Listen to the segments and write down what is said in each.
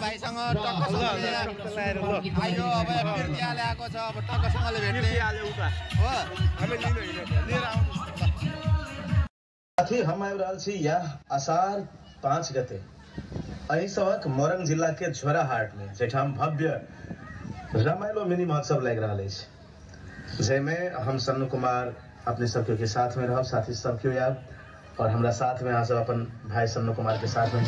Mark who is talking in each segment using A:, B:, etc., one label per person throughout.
A: भाइसँग टक्कसँगले आयो अब बिर्तिया ल्याएको छ अब टक्कसँगले भेट्ने हो हामी लिएर आउनु
B: साथी हम आबि रहल छी या आषाढ़ 5 गते अही सबक मोरंग जिला के झोराहाट में जेठाम भव्य रामायलो मिनी महोत्सव लग रहा है जैमे हम सन्नू कुमार अपने सबके के साथ में रहब साथी सबके यार और हमरा साथ में यहाँ सब अपन भाई सन्नू कुमार के साथ में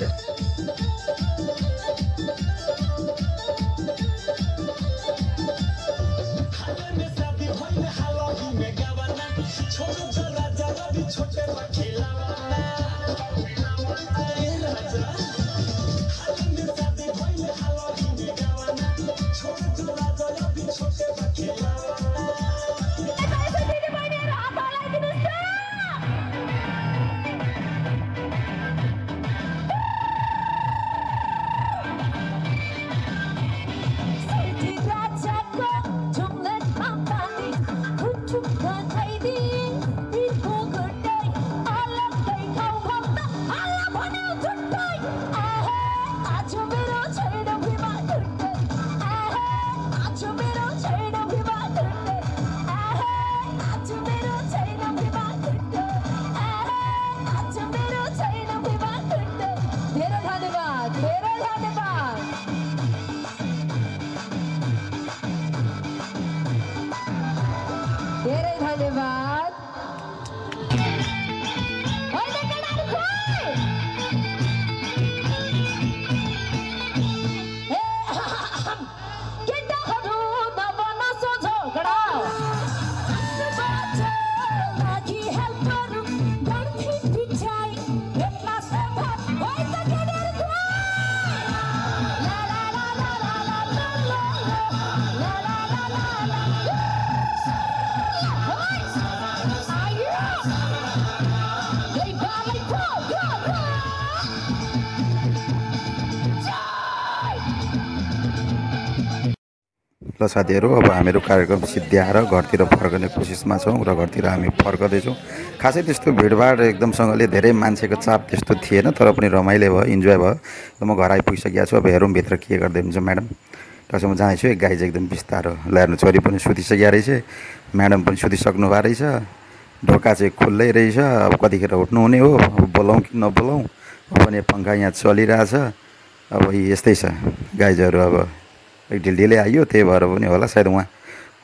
C: ल साथीहरू अब हामीहरू कार्यक्रम सिद्ध्याएर घरतिर फर्कने कोसिसमा छौँ र घरतिर हामी फर्कँदैछौँ। खासै त्यस्तो भिडभाड एकदमसँगले धेरै मान्छेको चाप त्यस्तो थिएन, तर पनि रमाइलो भयो, इन्जोय भयो। र म घर आइपुगिसकेको छु। अब हेरौँ भित्र के गर्दै हुन्छ म्याडम। त्यसमा जाँदैछु। एक गाई चाहिँ एकदम बिस्तारो ल्याएर छोरी पनि सुतिसकेको रहेछ, म्याडम पनि सुतिसक्नु भएको रहेछ, ढोका चाहिँ खुल्लै रहेछ। अब कतिखेर उठ्नु हुने हो, अब बोलाउँ कि नबोलाउँ। अब पनि पङ्खा यहाँ चलिरहेछ। अब यस्तै छ गाइजहरू। अब ढिलढिलै आइयो, त्यही भएर पनि होला सायद उहाँ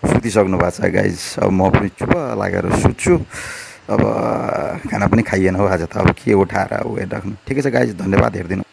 C: सुतिसक्नु भएको छ गाइज। अब म पनि चुप लागेर सुत्छु। अब खाना पनि खाइएन हो आज त, अब के उठाएर उयो राख्नु। ठिकै छ गाइज, धन्यवाद हेरिदिनु।